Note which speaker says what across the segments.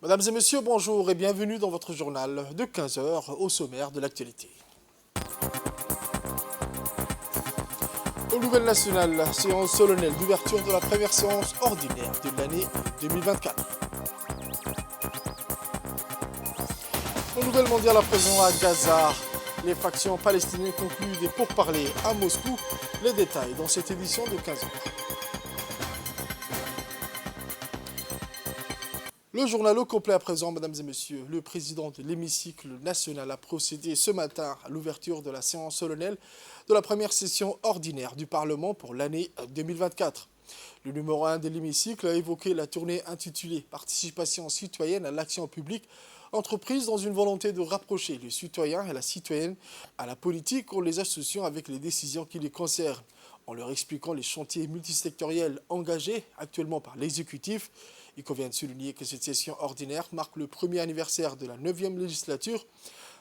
Speaker 1: Mesdames et messieurs, bonjour et bienvenue dans votre journal de 15 heures au sommaire de l'actualité. Aux nouvelles nationales, séance solennelle d'ouverture de la première séance ordinaire de l'année 2024. Aux nouvelles mondiales à présent à Gaza, les factions palestiniennes concluent des pourparlers à Moscou. Les détails dans cette édition de 15 heures. Le journal au complet à présent, mesdames et messieurs. Le président de l'hémicycle national a procédé ce matin à l'ouverture de la séance solennelle de la première session ordinaire du Parlement pour l'année 2024. Le numéro 1 de l'hémicycle a évoqué la tournée intitulée « Participation citoyenne à l'action publique » entreprise dans une volonté de rapprocher les citoyens et la citoyenne à la politique en les associant avec les décisions qui les concernent, en leur expliquant les chantiers multisectoriels engagés actuellement par l'exécutif. Il convient de souligner que cette session ordinaire marque le premier anniversaire de la 9e législature.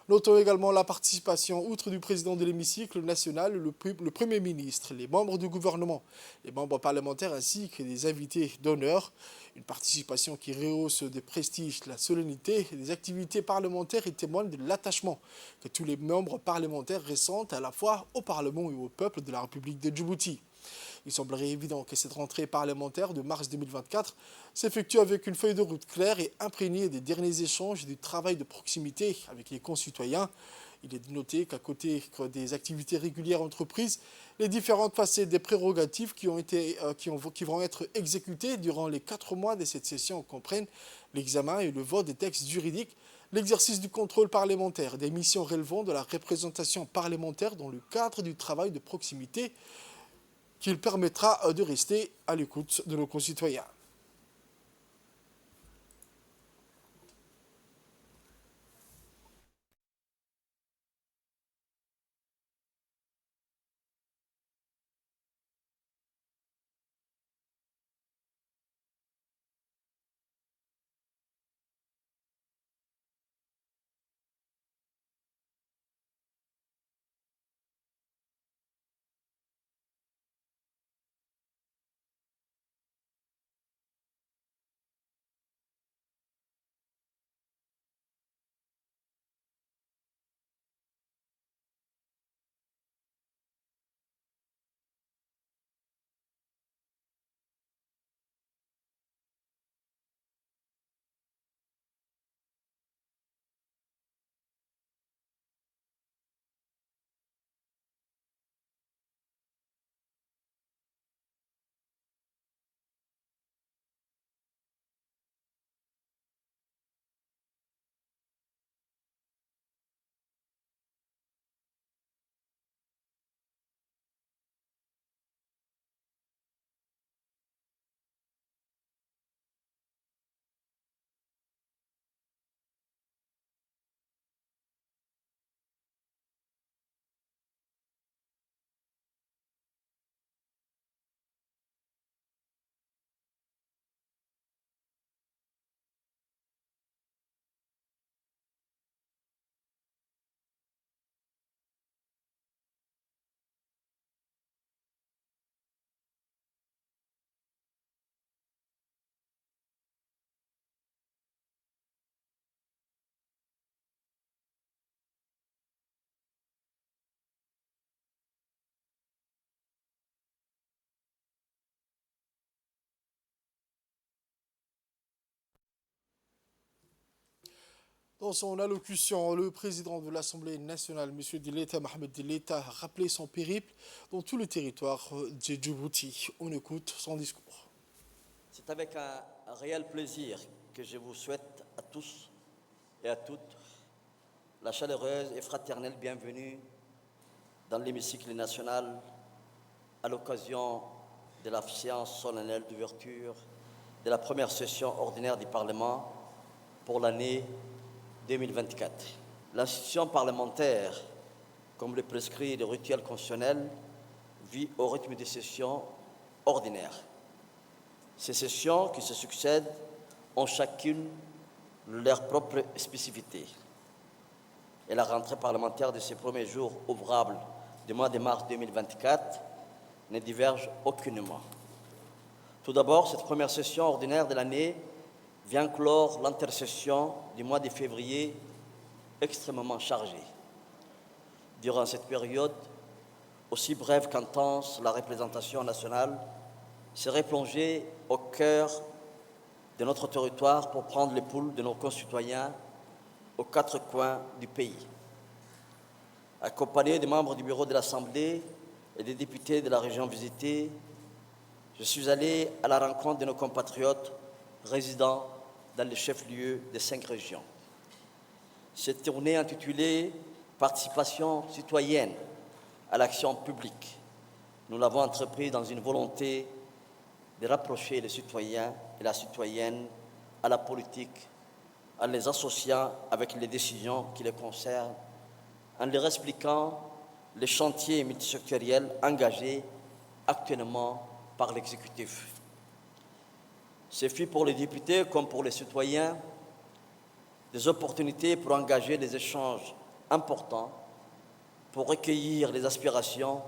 Speaker 1: Notons également la participation, outre du président de l'hémicycle national, le Premier ministre, les membres du gouvernement, les membres parlementaires ainsi que des invités d'honneur. Une participation qui rehausse de prestige la solennité des activités parlementaires et témoigne de l'attachement que tous les membres parlementaires ressentent à la fois au Parlement et au peuple de la République de Djibouti. Il semblerait évident que cette rentrée parlementaire de mars 2024 s'effectue avec une feuille de route claire et imprégnée des derniers échanges et du travail de proximité avec les concitoyens. Il est de noter qu'à côté des activités régulières entreprises, les différentes facettes des prérogatives qui vont être exécutées durant les 4 mois de cette session comprennent l'examen et le vote des textes juridiques, l'exercice du contrôle parlementaire, des missions relevant de la représentation parlementaire dans le cadre du travail de proximité, qu'il permettra de rester à l'écoute de nos concitoyens. Dans son allocution, le président de l'Assemblée nationale, M. Dileta Mohamed Dileta, a rappelé son périple dans tout le territoire de Djibouti. On écoute son discours.
Speaker 2: C'est avec un réel plaisir que je vous souhaite à tous et à toutes la chaleureuse et fraternelle bienvenue dans l'hémicycle national à l'occasion de la séance solennelle d'ouverture de la première session ordinaire du Parlement pour l'année 2024. L'institution parlementaire, comme le prescrit le rituel constitutionnel, vit au rythme des sessions ordinaires. Ces sessions qui se succèdent ont chacune leur propre spécificité. Et la rentrée parlementaire de ces premiers jours ouvrables du mois de mars 2024 ne diverge aucunement. Tout d'abord, cette première session ordinaire de l'année vient clore l'intercession du mois de février extrêmement chargée. Durant cette période, aussi brève qu'intense, la représentation nationale serait plongée au cœur de notre territoire pour prendre le pouls de nos concitoyens aux quatre coins du pays. Accompagné des membres du bureau de l'Assemblée et des députés de la région visitée, je suis allé à la rencontre de nos compatriotes résidant dans les chefs-lieux des 5 régions. Cette tournée intitulée « Participation citoyenne à l'action publique », nous l'avons entreprise dans une volonté de rapprocher les citoyens et la citoyenne à la politique en les associant avec les décisions qui les concernent, en leur expliquant les chantiers multisectoriels engagés actuellement par l'exécutif. Ce fut pour les députés comme pour les citoyens des opportunités pour engager des échanges importants, pour recueillir les aspirations,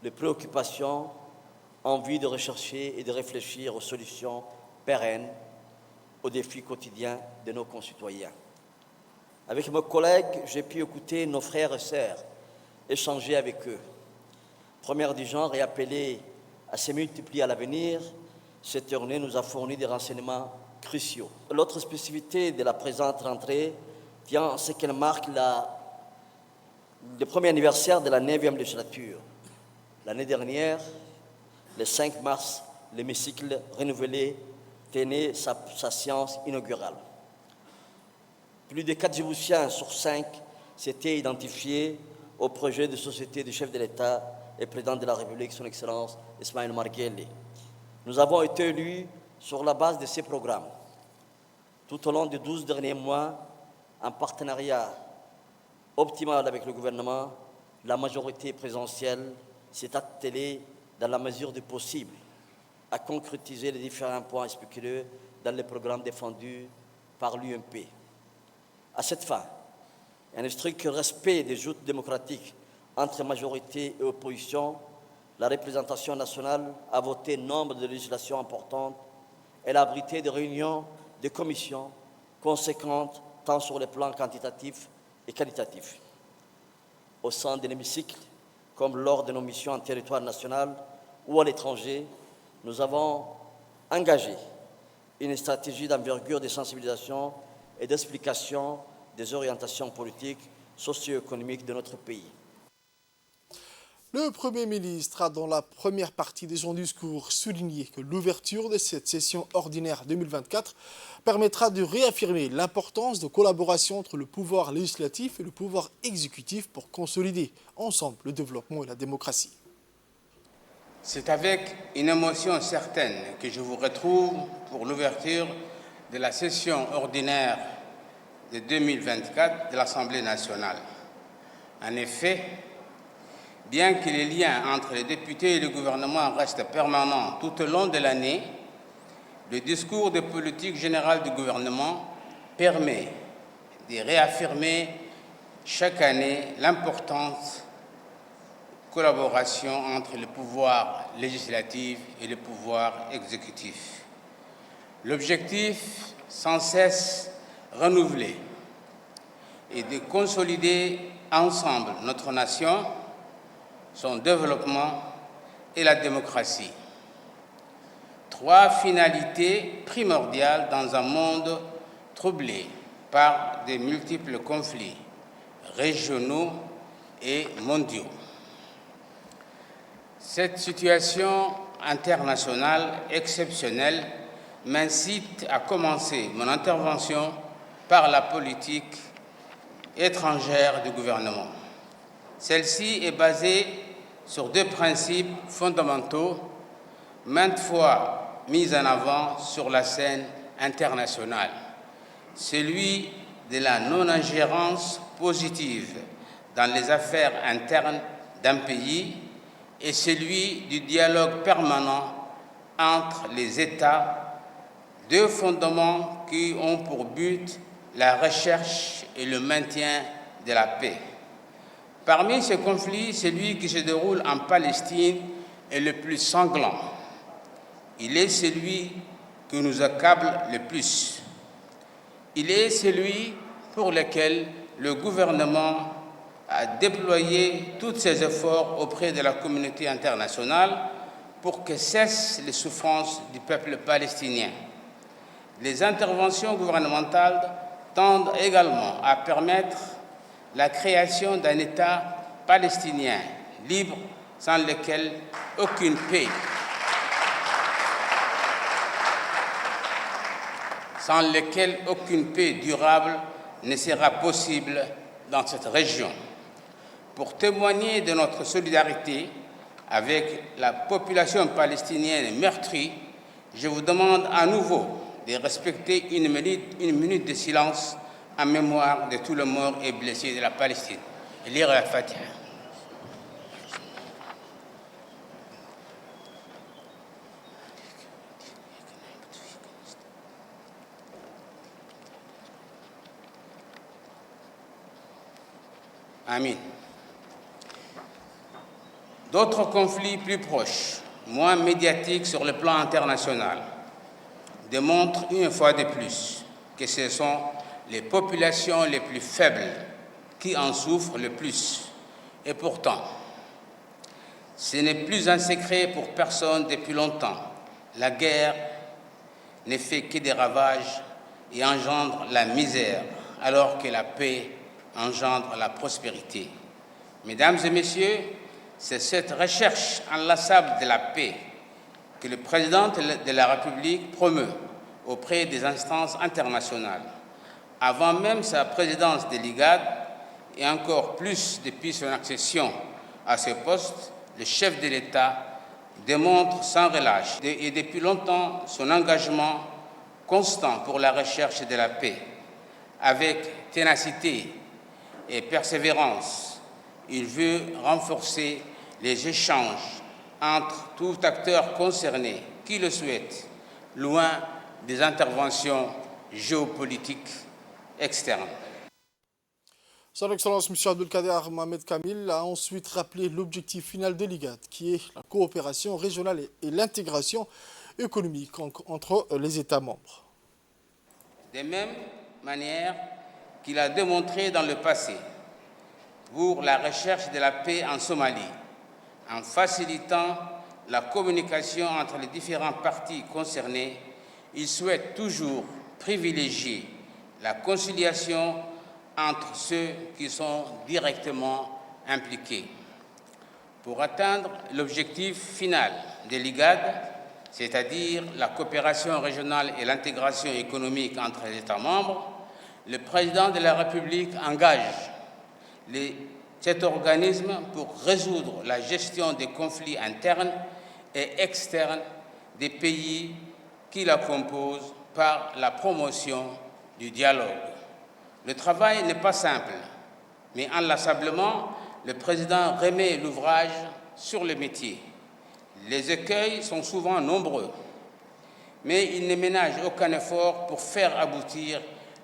Speaker 2: les préoccupations, envie de rechercher et de réfléchir aux solutions pérennes aux défis quotidiens de nos concitoyens. Avec mes collègues, j'ai pu écouter nos frères et sœurs, échanger avec eux. Première du genre et appelée à se multiplier à l'avenir, cette tournée nous a fourni des renseignements cruciaux. L'autre spécificité de la présente rentrée tient à ce qu'elle marque le premier anniversaire de la 9e législature. L'année dernière, le 5 mars, l'hémicycle renouvelé tenait sa séance inaugurale. Plus de 4 Djiboutiens sur 5 s'étaient identifiés au projet de société du chef de l'État et président de la République, son Excellence Ismaël Omar Guelleh. Nous avons été élus sur la base de ces programmes. Tout au long des 12 derniers mois, en partenariat optimal avec le gouvernement, la majorité présidentielle s'est attelée, dans la mesure du possible, à concrétiser les différents points spéculeux dans les programmes défendus par l'UMP. À cette fin, un strict respect des joutes démocratiques entre majorité et opposition, la représentation nationale a voté nombre de législations importantes. Elle a abrité des réunions de commissions conséquentes tant sur les plans quantitatifs et qualitatifs. Au sein de l'hémicycle, comme lors de nos missions en territoire national ou à l'étranger, nous avons engagé une stratégie d'envergure de sensibilisation et d'explication des orientations politiques, socio-économiques de notre pays.
Speaker 1: Le Premier ministre a, dans la première partie de son discours, souligné que l'ouverture de cette session ordinaire 2024 permettra de réaffirmer l'importance de collaboration entre le pouvoir législatif et le pouvoir exécutif pour consolider ensemble le développement et la démocratie.
Speaker 3: C'est avec une émotion certaine que je vous retrouve pour l'ouverture de la session ordinaire de 2024 de l'Assemblée nationale. En effet, bien que les liens entre les députés et le gouvernement restent permanents tout au long de l'année, le discours de politique générale du gouvernement permet de réaffirmer chaque année l'importante collaboration entre le pouvoir législatif et le pouvoir exécutif. L'objectif sans cesse renouvelé est de consolider ensemble notre nation, son développement et la démocratie. 3 finalités primordiales dans un monde troublé par de multiples conflits régionaux et mondiaux. Cette situation internationale exceptionnelle m'incite à commencer mon intervention par la politique étrangère du gouvernement. Celle-ci est basée sur 2 principes fondamentaux, maintes fois mis en avant sur la scène internationale. Celui de la non-ingérence positive dans les affaires internes d'un pays et celui du dialogue permanent entre les États, 2 fondements qui ont pour but la recherche et le maintien de la paix. Parmi ces conflits, celui qui se déroule en Palestine est le plus sanglant. Il est celui qui nous accable le plus. Il est celui pour lequel le gouvernement a déployé tous ses efforts auprès de la communauté internationale pour que cessent les souffrances du peuple palestinien. Les interventions gouvernementales tendent également à permettre la création d'un État palestinien libre sans lequel aucune paix durable ne sera possible dans cette région. Pour témoigner de notre solidarité avec la population palestinienne meurtrie, je vous demande à nouveau de respecter une minute de silence en mémoire de tous les morts et blessés de la Palestine. Et lire la Fatiha. Amin. D'autres conflits plus proches, moins médiatiques sur le plan international, démontrent une fois de plus que ce sont les populations les plus faibles qui en souffrent le plus. Et pourtant, ce n'est plus un secret pour personne depuis longtemps. La guerre ne fait que des ravages et engendre la misère, alors que la paix engendre la prospérité. Mesdames et messieurs, c'est cette recherche inlassable de la paix que le président de la République promeut auprès des instances internationales. Avant même sa présidence de l'IGAD, et encore plus depuis son accession à ce poste, le chef de l'État démontre sans relâche et depuis longtemps son engagement constant pour la recherche de la paix. Avec ténacité et persévérance, il veut renforcer les échanges entre tous acteurs concernés qui le souhaitent, loin des interventions géopolitiques externes.
Speaker 1: Son Excellence M. Abdelkader Mohamed Kamil a ensuite rappelé l'objectif final de l'IGAD, qui est la coopération régionale et l'intégration économique entre les États membres.
Speaker 3: De même manière qu'il a démontré dans le passé pour la recherche de la paix en Somalie, en facilitant la communication entre les différents parties concernées, il souhaite toujours privilégier la conciliation entre ceux qui sont directement impliqués. Pour atteindre l'objectif final de l'IGAD, c'est-à-dire la coopération régionale et l'intégration économique entre les États membres, le président de la République engage cet organisme pour résoudre la gestion des conflits internes et externes des pays qui la composent par la promotion du dialogue. Le travail n'est pas simple, mais inlassablement, le président remet l'ouvrage sur le métier. Les écueils sont souvent nombreux, mais il ne ménage aucun effort pour faire aboutir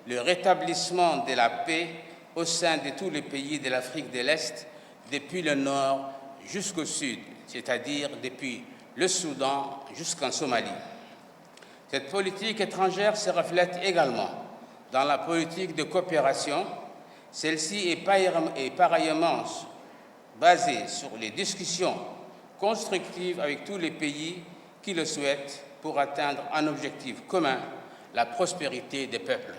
Speaker 3: le rétablissement de la paix au sein de tous les pays de l'Afrique de l'Est, depuis le nord jusqu'au sud, c'est-à-dire depuis le Soudan jusqu'en Somalie. Cette politique étrangère se reflète également dans la politique de coopération. Celle-ci est pareillement basée sur les discussions constructives avec tous les pays qui le souhaitent pour atteindre un objectif commun, la prospérité des peuples.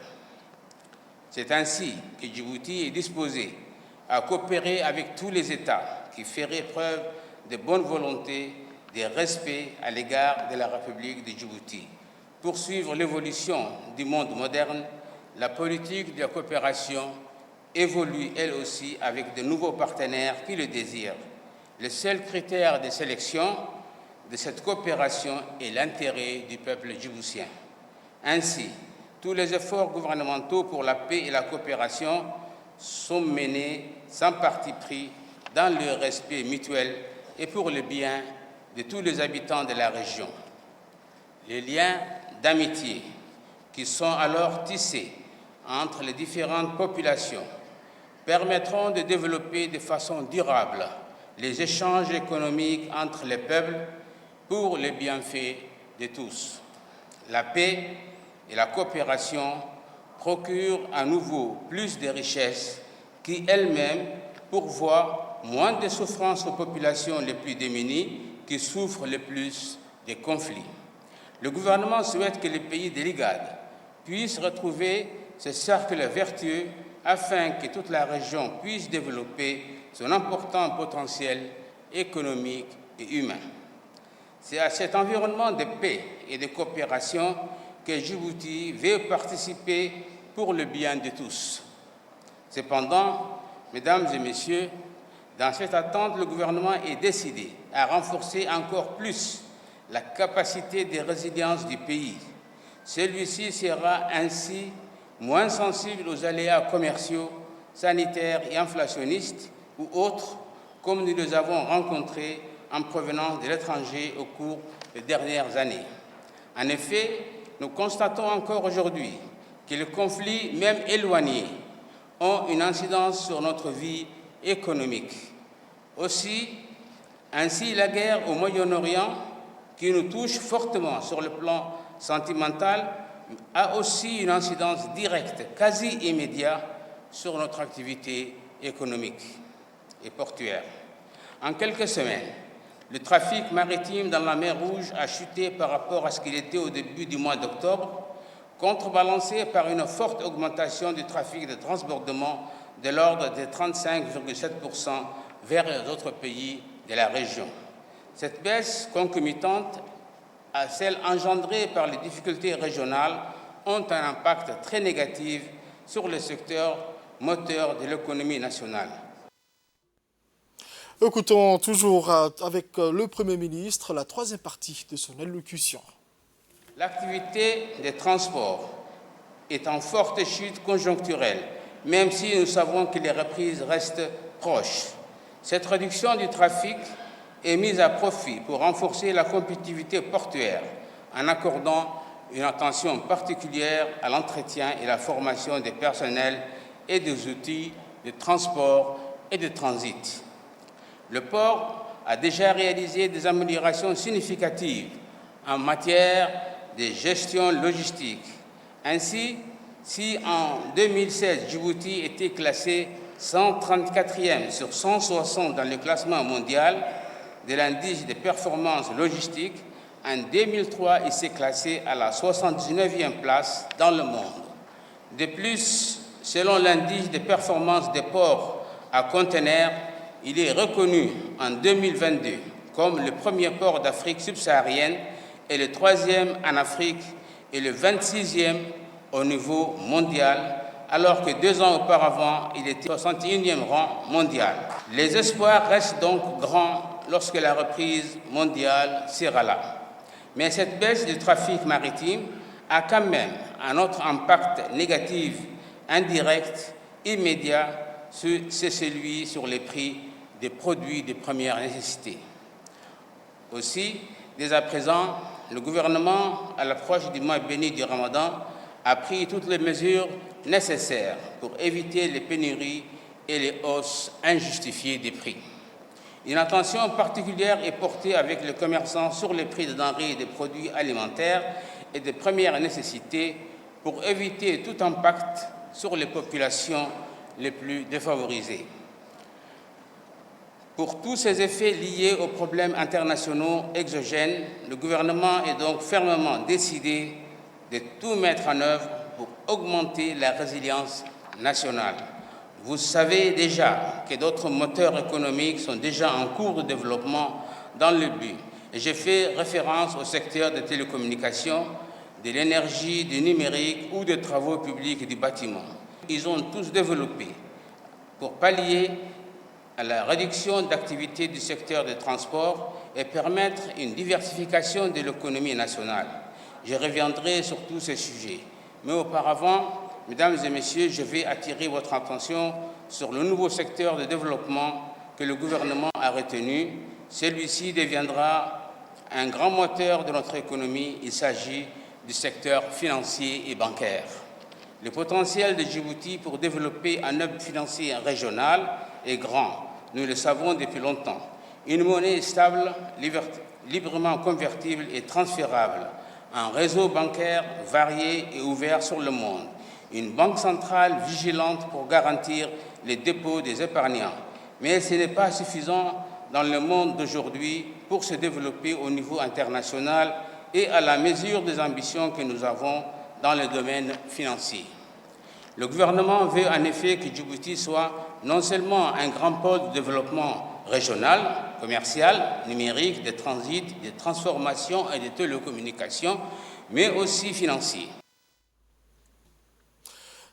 Speaker 3: C'est ainsi que Djibouti est disposé à coopérer avec tous les États qui feraient preuve de bonne volonté, de respect à l'égard de la République de Djibouti. Pour suivre l'évolution du monde moderne, la politique de la coopération évolue elle aussi avec de nouveaux partenaires qui le désirent. Le seul critère de sélection de cette coopération est l'intérêt du peuple djiboutien. Ainsi, tous les efforts gouvernementaux pour la paix et la coopération sont menés sans parti pris dans le respect mutuel et pour le bien de tous les habitants de la région. Les liens d'amitié qui sont alors tissés entre les différentes populations permettront de développer de façon durable les échanges économiques entre les peuples pour le bienfait de tous. la paix et la coopération procurent à nouveau plus de richesses qui elles-mêmes pourvoient moins de souffrances aux populations les plus démunies qui souffrent le plus des conflits. Le gouvernement souhaite que les pays de l'IGAD puissent retrouver ce cercle vertueux afin que toute la région puisse développer son important potentiel économique et humain. C'est à cet environnement de paix et de coopération que Djibouti veut participer pour le bien de tous. Cependant, mesdames et messieurs, dans cette attente, le gouvernement est décidé à renforcer encore plus la capacité de résilience du pays. Celui-ci sera ainsi moins sensible aux aléas commerciaux, sanitaires et inflationnistes ou autres, comme nous les avons rencontrés en provenance de l'étranger au cours des dernières années. En effet, nous constatons encore aujourd'hui que les conflits, même éloignés, ont une incidence sur notre vie économique. Ainsi, la guerre au Moyen-Orient, qui nous touche fortement sur le plan sentimental, a aussi une incidence directe, quasi immédiate, sur notre activité économique et portuaire. En quelques semaines, le trafic maritime dans la mer Rouge a chuté par rapport à ce qu'il était au début du mois d'octobre, contrebalancé par une forte augmentation du trafic de transbordement de l'ordre de 35,7% vers les autres pays de la région. Cette baisse concomitante à celle engendrée par les difficultés régionales ont un impact très négatif sur le secteur moteur de l'économie nationale.
Speaker 1: Écoutons toujours avec le Premier ministre la troisième partie de son allocution.
Speaker 3: L'activité des transports est en forte chute conjoncturelle, même si nous savons que les reprises restent proches. Cette réduction du trafic est mise à profit pour renforcer la compétitivité portuaire en accordant une attention particulière à l'entretien et la formation des personnels et des outils de transport et de transit. Le port a déjà réalisé des améliorations significatives en matière de gestion logistique. Ainsi, si en 2016, Djibouti était classé 134e sur 160 dans le classement mondial de l'indice de performance logistique, en 2003, il s'est classé à la 79e place dans le monde. De plus, selon l'indice de performance des ports à conteneurs, il est reconnu en 2022 comme le premier port d'Afrique subsaharienne et le 3e en Afrique et le 26e au niveau mondial, alors que 2 ans auparavant, il était au 61e rang mondial. Les espoirs restent donc grands lorsque la reprise mondiale sera là. Mais cette baisse du trafic maritime a quand même un autre impact négatif, indirect, immédiat, c'est celui sur les prix des produits de première nécessité. Aussi, dès à présent, le gouvernement, à l'approche du mois béni du Ramadan, a pris toutes les mesures nécessaires pour éviter les pénuries et les hausses injustifiées des prix. Une attention particulière est portée avec les commerçants sur les prix des denrées et des produits alimentaires et de première nécessité pour éviter tout impact sur les populations les plus défavorisées. Pour tous ces effets liés aux problèmes internationaux exogènes, le gouvernement est donc fermement décidé de tout mettre en œuvre pour augmenter la résilience nationale. Vous savez déjà que d'autres moteurs économiques sont déjà en cours de développement dans le but. Et j'ai fait référence au secteur des télécommunications, de l'énergie, du numérique ou des travaux publics et du bâtiment. Ils ont tous développé pour pallier à la réduction d'activité du secteur des transports et permettre une diversification de l'économie nationale. Je reviendrai sur tous ces sujets. Mais auparavant, mesdames et messieurs, je vais attirer votre attention sur le nouveau secteur de développement que le gouvernement a retenu. Celui-ci deviendra un grand moteur de notre économie. Il s'agit du secteur financier et bancaire. Le potentiel de Djibouti pour développer un hub financier régional est grand. Nous le savons depuis longtemps. Une monnaie stable, librement convertible et transférable un réseau bancaire varié et ouvert sur le monde, une banque centrale vigilante pour garantir les dépôts des épargnants. Mais ce n'est pas suffisant dans le monde d'aujourd'hui pour se développer au niveau international et à la mesure des ambitions que nous avons dans le domaine financier. Le gouvernement veut en effet que Djibouti soit non seulement un grand pôle de développement régional, commercial, numérique, de transit, de transformation et de télécommunications, mais aussi financier.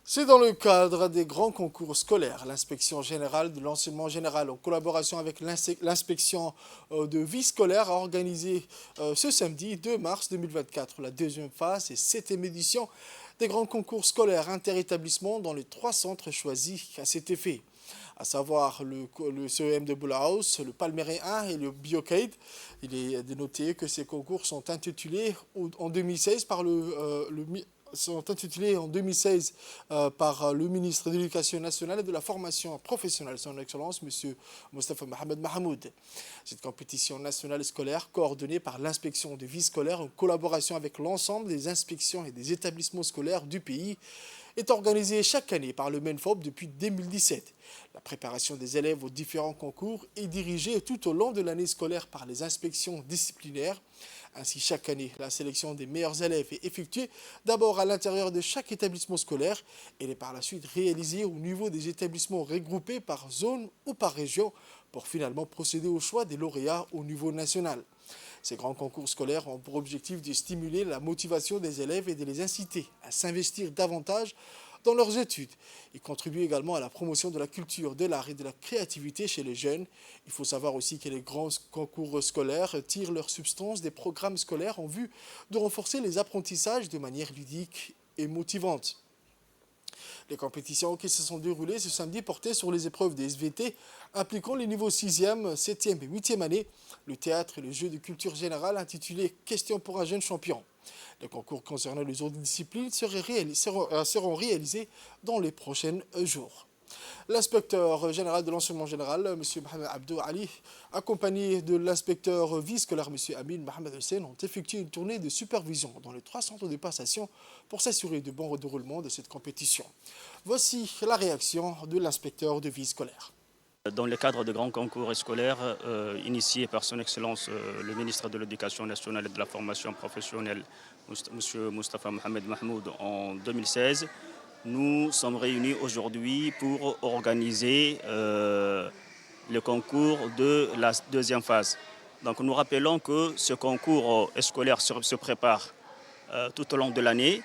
Speaker 1: C'est dans le cadre des grands concours scolaires. L'inspection générale de l'enseignement général, en collaboration avec l'inspection de vie scolaire, a organisé ce samedi 2 mars 2024 la deuxième phase et 7e édition des grands concours scolaires interétablissements dans les 3 centres choisis à cet effet, à savoir le CEM de Boulahaus, le Palmeraie 1 et le Biocade. Il est de noter que ces concours sont intitulés en 2016 par par le ministre de l'Éducation nationale et de la formation professionnelle, son Excellence, M. Mostafa Mohamed Mahmoud. Cette compétition nationale scolaire, coordonnée par l'inspection de vie scolaire en collaboration avec l'ensemble des inspections et des établissements scolaires du pays, est organisée chaque année par le MENFOP depuis 2017. La préparation des élèves aux différents concours est dirigée tout au long de l'année scolaire par les inspections disciplinaires. Ainsi, chaque année, la sélection des meilleurs élèves est effectuée d'abord à l'intérieur de chaque établissement scolaire et est par la suite réalisée au niveau des établissements regroupés par zone ou par région pour finalement procéder au choix des lauréats au niveau national. Ces grands concours scolaires ont pour objectif de stimuler la motivation des élèves et de les inciter à s'investir davantage dans leurs études. Ils contribuent également à la promotion de la culture, de l'art et de la créativité chez les jeunes. Il faut savoir aussi que les grands concours scolaires tirent leur substance des programmes scolaires en vue de renforcer les apprentissages de manière ludique et motivante. Les compétitions qui se sont déroulées ce samedi portaient sur les épreuves des SVT impliquant les niveaux 6e, 7e et 8e année, le théâtre et le jeu de culture générale intitulé « Question pour un jeune champion ». Les concours concernant les autres disciplines seront réalisés dans les prochains jours. L'inspecteur général de l'enseignement général, M. Mohamed Abdou Ali, accompagné de l'inspecteur vie scolaire, M. Amin Mohamed Hussein, ont effectué une tournée de supervision dans les 3 centres de passation pour s'assurer du bon déroulement de cette compétition. Voici la réaction de l'inspecteur de vie scolaire.
Speaker 4: Dans le cadre de grands concours scolaires initiés par son Excellence le ministre de l'Éducation nationale et de la formation professionnelle, M. Mostafa Mohamed Mahmoud, en 2016, nous sommes réunis aujourd'hui pour organiser le concours de la deuxième phase. Donc nous rappelons que ce concours scolaire se prépare tout au long de l'année,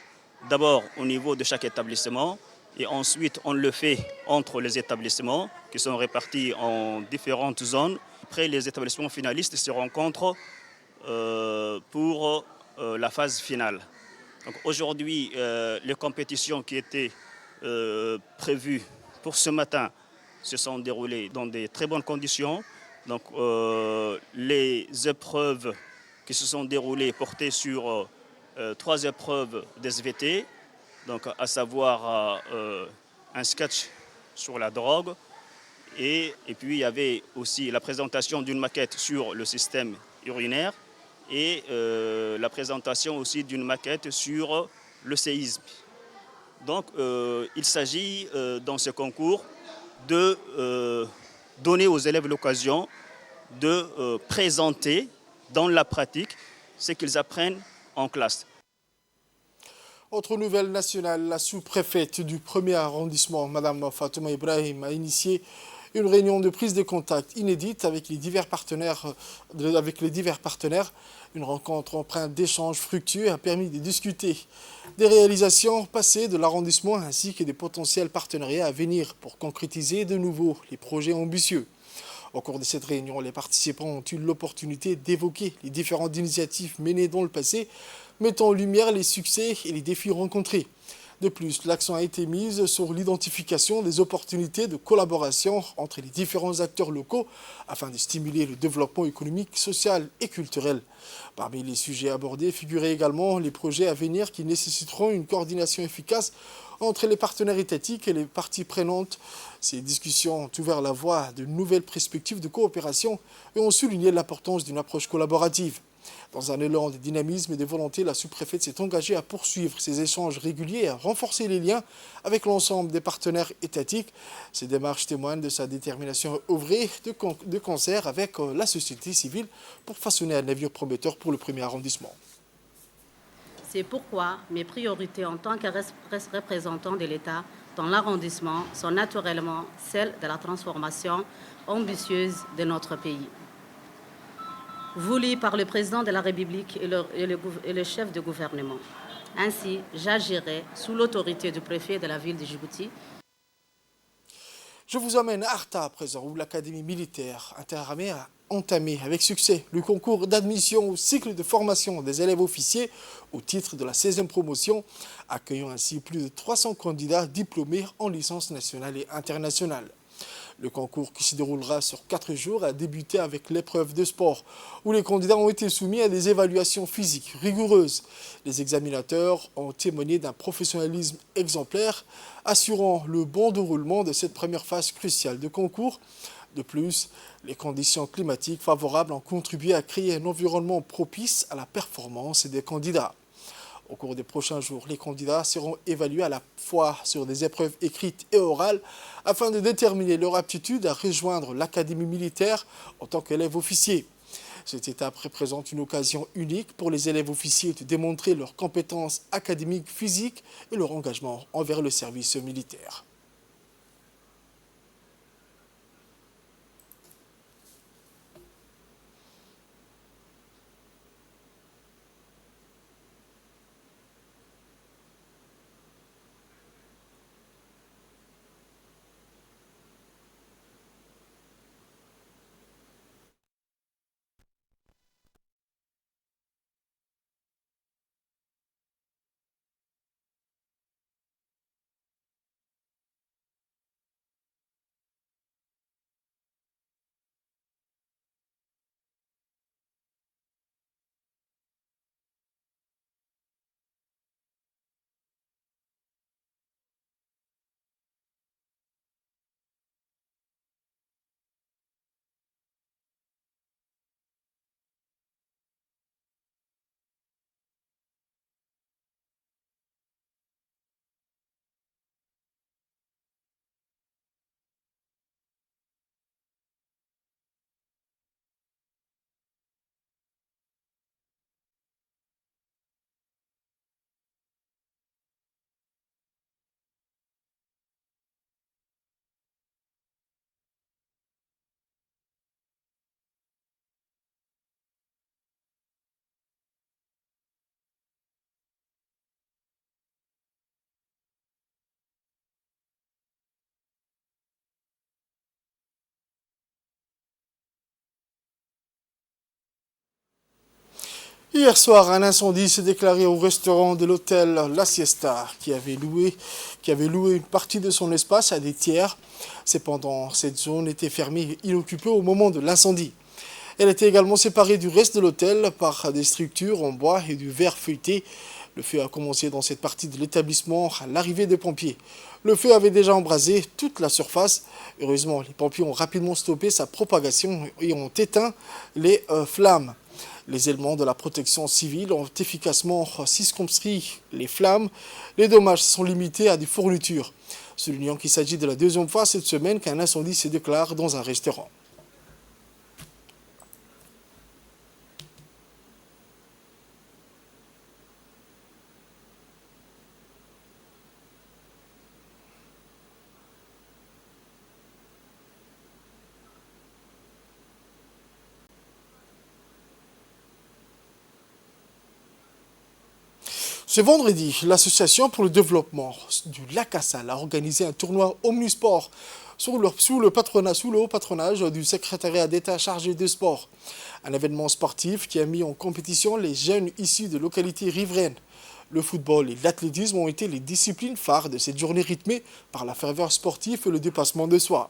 Speaker 4: d'abord au niveau de chaque établissement, et ensuite on le fait entre les établissements qui sont répartis en différentes zones. Après, les établissements finalistes se rencontrent pour la phase finale. Donc aujourd'hui, les compétitions qui étaient prévues pour ce matin se sont déroulées dans de très bonnes conditions. Donc les épreuves qui se sont déroulées portaient sur 3 épreuves d'SVT, donc à savoir un sketch sur la drogue, et puis il y avait aussi la présentation d'une maquette sur le système urinaire et la présentation aussi d'une maquette sur le séisme. Donc il s'agit dans ce concours de donner aux élèves l'occasion de présenter dans la pratique ce qu'ils apprennent en classe.
Speaker 1: Autre nouvelle nationale, la sous-préfète du 1er arrondissement, Mme Fatouma Ibrahim, a initié une réunion de prise de contact inédite avec les divers partenaires. Une rencontre empreinte d'échanges fructueux a permis de discuter des réalisations passées de l'arrondissement ainsi que des potentiels partenariats à venir pour concrétiser de nouveau les projets ambitieux. Au cours de cette réunion, les participants ont eu l'opportunité d'évoquer les différentes initiatives menées dans le passé, mettant en lumière les succès et les défis rencontrés. De plus, l'accent a été mis sur l'identification des opportunités de collaboration entre les différents acteurs locaux afin de stimuler le développement économique, social et culturel. Parmi les sujets abordés figuraient également les projets à venir qui nécessiteront une coordination efficace entre les partenaires étatiques et les parties prenantes. Ces discussions ont ouvert la voie à de nouvelles perspectives de coopération et ont souligné l'importance d'une approche collaborative. Dans un élan de dynamisme et de volonté, la sous-préfète s'est engagée à poursuivre ses échanges réguliers et à renforcer les liens avec l'ensemble des partenaires étatiques. Ces démarches témoignent de sa détermination à œuvrer de concert avec la société civile pour façonner un avenir prometteur pour le premier arrondissement.
Speaker 5: C'est pourquoi mes priorités en tant que représentant de l'État dans l'arrondissement sont naturellement celles de la transformation ambitieuse de notre pays. Voulue par le président de la République et le chef de gouvernement. Ainsi, j'agirai sous l'autorité du préfet de la ville de Djibouti.
Speaker 1: Je vous emmène à Arta à présent, où l'Académie militaire interarmée a entamé avec succès le concours d'admission au cycle de formation des élèves officiers au titre de la 16e promotion, accueillant ainsi plus de 300 candidats diplômés en licence nationale et internationale. Le concours qui se déroulera sur 4 jours a débuté avec l'épreuve de sport, où les candidats ont été soumis à des évaluations physiques rigoureuses. Les examinateurs ont témoigné d'un professionnalisme exemplaire, assurant le bon déroulement de cette première phase cruciale de concours. De plus, les conditions climatiques favorables ont contribué à créer un environnement propice à la performance des candidats. Au cours des prochains jours, les candidats seront évalués à la fois sur des épreuves écrites et orales afin de déterminer leur aptitude à rejoindre l'académie militaire en tant qu'élève officier. Cette étape représente une occasion unique pour les élèves officiers de démontrer leurs compétences académiques, physiques et leur engagement envers le service militaire. Hier soir, un incendie s'est déclaré au restaurant de l'hôtel La Siesta, qui avait loué une partie de son espace à des tiers. Cependant, cette zone était fermée et inoccupée au moment de l'incendie. Elle était également séparée du reste de l'hôtel par des structures en bois et du verre feuilleté. Le feu a commencé dans cette partie de l'établissement à l'arrivée des pompiers. Le feu avait déjà embrasé toute la surface. Heureusement, les pompiers ont rapidement stoppé sa propagation et ont éteint les flammes. Les éléments de la protection civile ont efficacement circonscrit les flammes. Les dommages sont limités à des fournitures, soulignant qu'il s'agit de la deuxième fois cette semaine qu'un incendie se déclare dans un restaurant. Ce vendredi, l'Association pour le développement du Lac Assal a organisé un tournoi Omnisport sous le haut patronage du secrétariat d'État chargé des sports. Un événement sportif qui a mis en compétition les jeunes issus de localités riveraines. Le football et l'athlétisme ont été les disciplines phares de cette journée rythmée par la ferveur sportive et le dépassement de soi.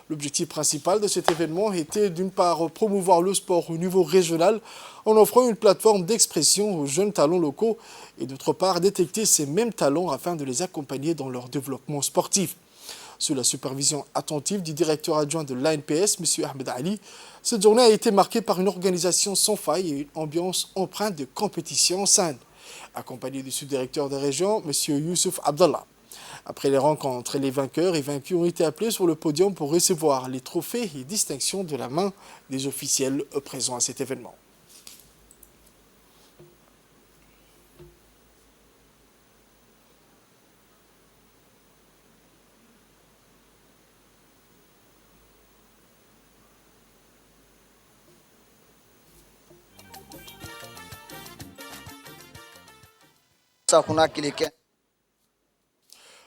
Speaker 1: L'objectif principal de cet événement était d'une part promouvoir le sport au niveau régional en offrant une plateforme d'expression aux jeunes talents locaux et d'autre part détecter ces mêmes talents afin de les accompagner dans leur développement sportif. Sous la supervision attentive du directeur adjoint de l'ANPS, M. Ahmed Ali, cette journée a été marquée par une organisation sans faille et une ambiance empreinte de compétition saine, accompagné du sous-directeur des régions, M. Youssouf Abdallah. Après les rencontres, les vainqueurs et vaincus ont été appelés sur le podium pour recevoir les trophées et distinctions de la main des officiels présents à cet événement.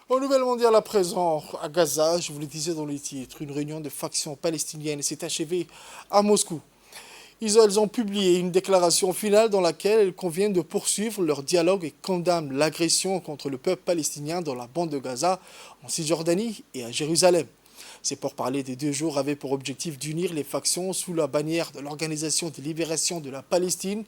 Speaker 1: Au Nouvel Mondial à présent, à Gaza, je vous le disais dans les titres, une réunion de factions palestiniennes s'est achevée à Moscou. Elles ont publié une déclaration finale dans laquelle elles conviennent de poursuivre leur dialogue et condamnent l'agression contre le peuple palestinien dans la bande de Gaza, en Cisjordanie et à Jérusalem. Ces pourparlers des 2 jours avaient pour objectif d'unir les factions sous la bannière de l'Organisation de libération de la Palestine.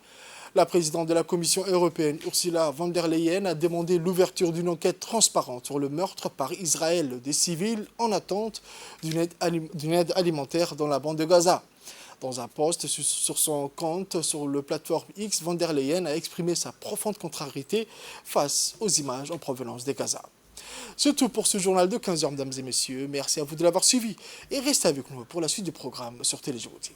Speaker 1: La présidente de la Commission européenne, Ursula von der Leyen, a demandé l'ouverture d'une enquête transparente sur le meurtre par Israël des civils en attente d'une aide alimentaire dans la bande de Gaza. Dans un post sur son compte sur le plateforme X, von der Leyen a exprimé sa profonde contrariété face aux images en provenance de Gaza. C'est tout pour ce journal de 15h, mesdames et messieurs. Merci à vous de l'avoir suivi et restez avec nous pour la suite du programme sur Télé Djibouti.